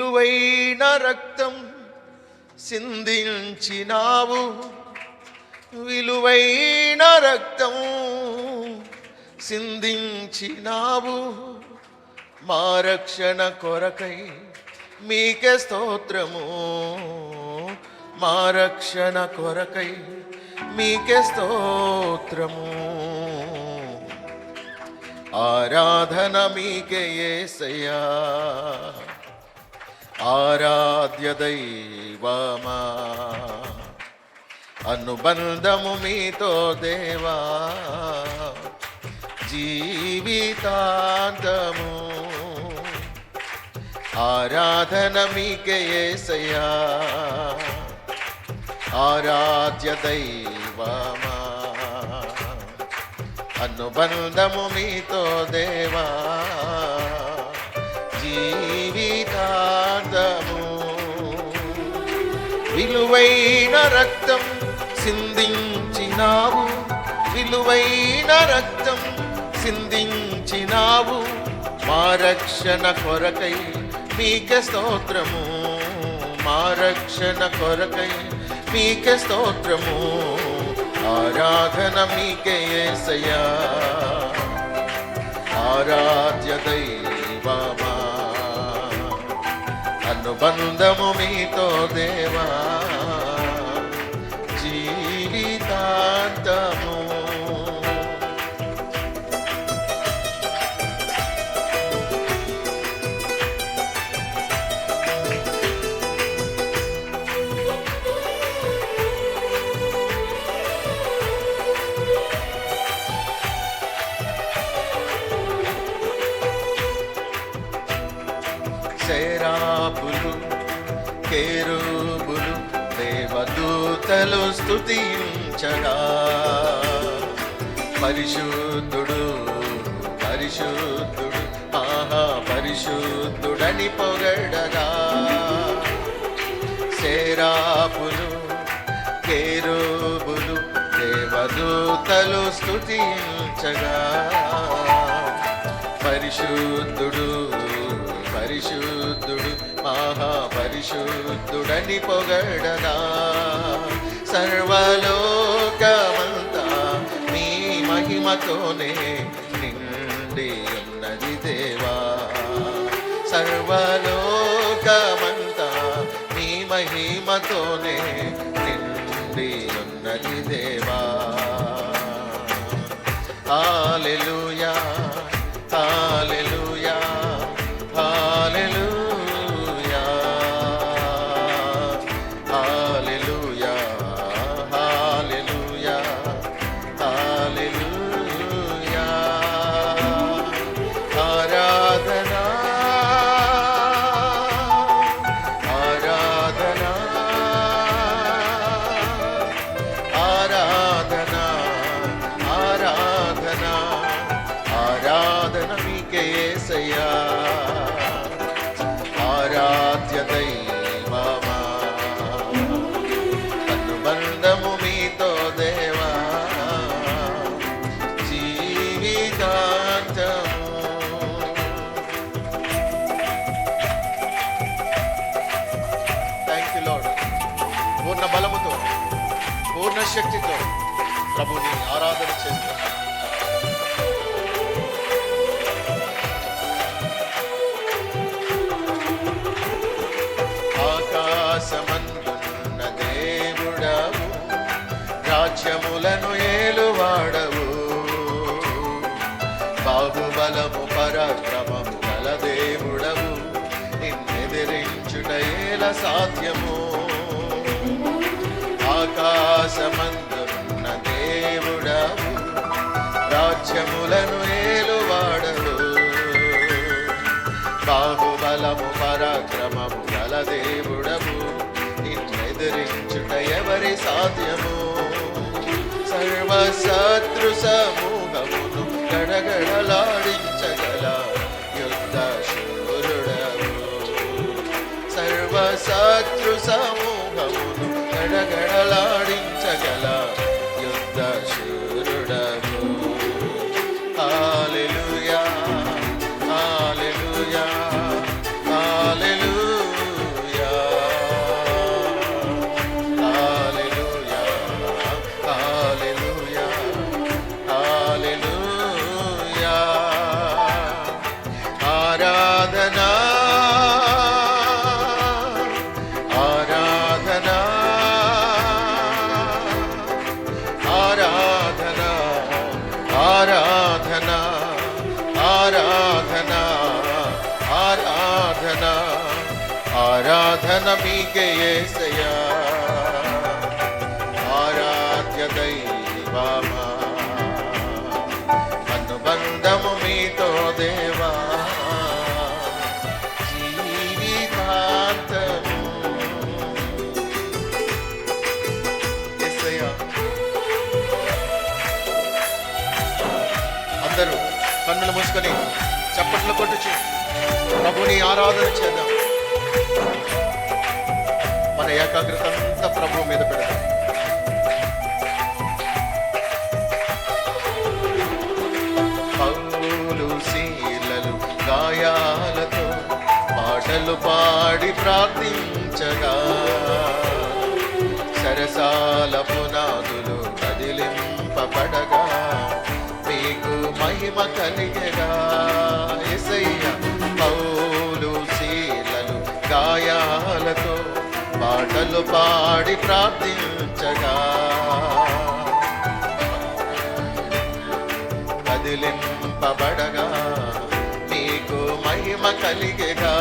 విలువైన రక్తం సిందించినావు, విలువైన రక్తం సిందించినావు, మా రక్షణ కొరకై మీకే స్తోత్రము, మా రక్షణ కొరకై మీకే స్తోత్రము. ఆరాధన మీకే యేసయ్యా, ఆరాధ్య దైవమా, అనుబంధము మీతో దేవా జీవితాంతము. ఆరాధన మీకే యేసయ్యా, ఆరాధ్య దైవమా, అనుబంధము మీతో దేవా జీవితాంతము. విలువైన రక్తం సిందించినావు, విలువైన రక్తం సిందించినావు, మా రక్షణ కొరకై మీకే స్తోత్రము, మా రక్షణ కొరకై మీకే స్తోత్రము. ఆరాధన మీకే యేసయ్యా, ఆరాధ్య దైవమా, అనుబంధము మీతో దేవా జీవితాంతము. సేరాపులు కేరుబులు దేవదూతలు స్తుతించగా, పరిశుద్ధుడు పరిశుద్ధుడు ఆహా పరిశుద్ధుడని పొగడగా. సేరాపులు కేరుబులు దేవదూతలు స్తుతించగా, పరిశుద్ధుడు పరిశుద్ధుడు మహాపరిశుద్ధుడని పొగడగా. సర్వలోకమంతా నీ మహిమతోనే నిండి ఉన్నది దేవా, సర్వలోకమంతా నీ మహిమతోనే నిండి ఉన్నది దేవా. హల్లెలూయా హల్లెలూయా హల్లెలూయా హల్లెలూయా హల్లెలూయా హల్లెలూయా. ఆరాధనా ఆరాధనా ఆరాధనా ఆరాధనా ఆరాధన మీకే యేసయ్యా, ఆరాధ్య దైవమా, అనుబంధము మీతో దేవా జీవితాంతము. Thank you lord. పూర్ణ బలముతో పూర్ణ శక్తితో ప్రభుని ఆరాధన చేస్తున్నాం. ఆకాశమందున్న దేవుడవు, రాజ్యములను ఏలువాడవు, బాహుబలము పరాక్రమము గల దేవుడవు, నిన్నెదిరించుట ఎలా సాధ్యము. ఆకాశమందున్న దేవుడవు, రాజ్యములను ఏలువాడవు, బాహుబలము పరాక్రమము గల దేవుడవు, నిన్నెదిరించుట ఎవరి సాధ్యము. సర్వశత్రు సమూహమును గడగడలాడించగల యుద్ధ శూరుడవు, సర్వశత్రు సమూహమును గడగడలాడించగల యుద్ధ శూరుడవు. హల్లెలూయా హల్లెలూయా హల్లెలూయా ఆరాధన మీకే యేసయ్యా, ఆరాధ్య దైవమా, అనుబంధము మీతో దేవా, జీవితాంతము. యేసయ్యా, అందరూ కన్నులు మూసుకొని చప్పట్లు కొట్టుచు ప్రభుని ఆరాధన చేద్దాం. మన ఏకాగ్రత అంతా ప్రభు మీద పెడదాం. పౌలు శీలలు గాయాలతో పాటలు పాడి ప్రార్థించగా, సరసాల పునాదులు కదిలింపబడగా, మీకు మహిమ కలిగగా. యేసయ్య, పౌలు శీలలు గాయాలతో పాటలు పాడి ప్రార్థించగా, కదిలింపబడగా, మీకు మహిమ కలిగగా.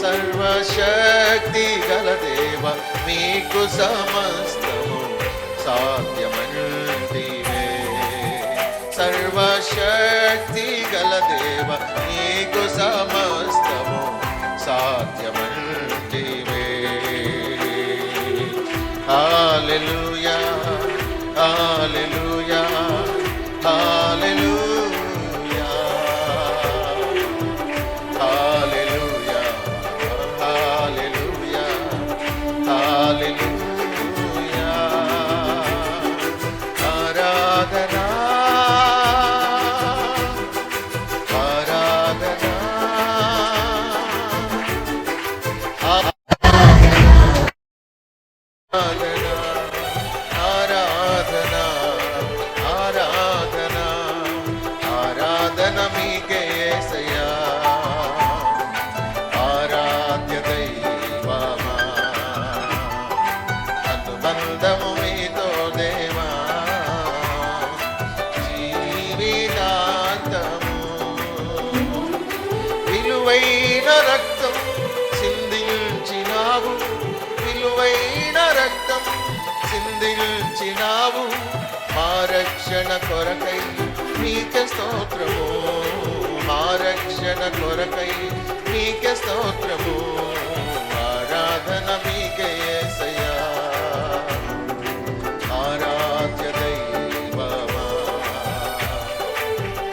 సర్వశక్తి గల దేవ, మీకు సమస్తము సాధ్యమంటివే. సర్వశక్తి గల దేవ, మీకు సమస్తము సాధ్యమంటివే. హల్లెలూయా, హల్లెలూయా, హల్లెలూయా, హల్లెలూయా, హల్లెలూయా, హల్లెలూయా. ఆరాధనా, ఆరాధనా, ఆరాధనా, ఆరాధనా, ఆరాధన మీకే యేసయ్యా, ఆరాధ్య దైవమా, అనుబంధము మీతో దేవా, జీవితాంతము. విలువైన రక్తం సిందించినావు, విలువైన రక్తం సిందించినావు, మా రక్షణ కొరకై నీకే స్తోత్రము, మా రక్షణ కొరకై నీకే స్తోత్రము. ఆరాధన మీకే యేసయ్యా, ఆరాధ్య దైవమా,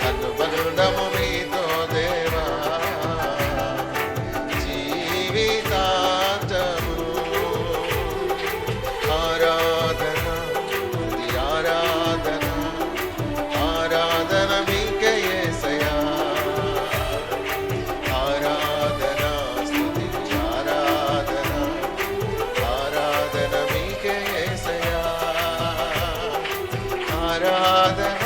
అనుబంధము మీతో దేవా, జీవితాంతము. ఆరాధన, ఆరాధన, ఆరాధన మీకే యేసయ్యా, ఆరాధన, స్తుతి, ఆరాధన, ఆరాధన మీకే యేసయ్యా, ఆరాధన,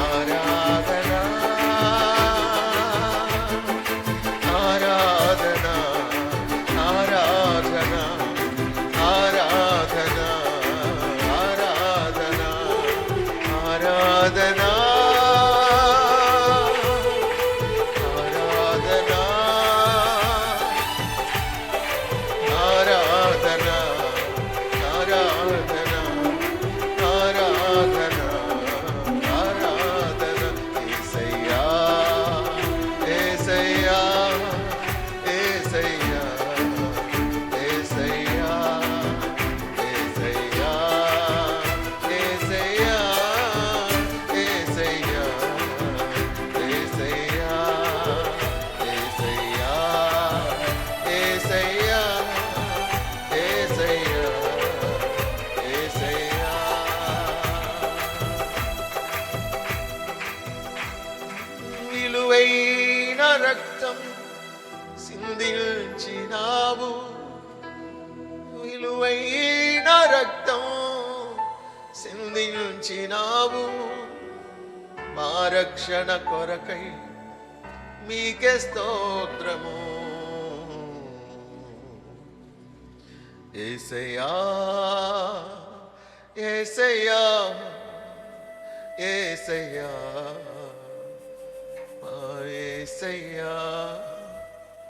ఆరాధన, ఆరాధన, ఆరాధన, ఆరాధన, ఆరాధన, ఆరాధన, ఆరాధన, ఆరాధన, ఆరాధన, ఆరాధన. యేసయ్యా, యేసయ్యా, యేసయ్యా, యేసయ్యా, యేసయ్యా, యేసయ్యా, యేసయ్యా, యేసయ్యా, యేసయ్యా, యేసయ్యా, యేసయ్యా, యేసయ్యా. విలువైన రక్తం సిందించినావు, విలువైన రక్తం సిందించినావు, మా రక్షణ కొరకై మీకే స్తోత్రము. యేసయ్యా, యేసయ్యా, యేసయ్యా, యేసయ్యా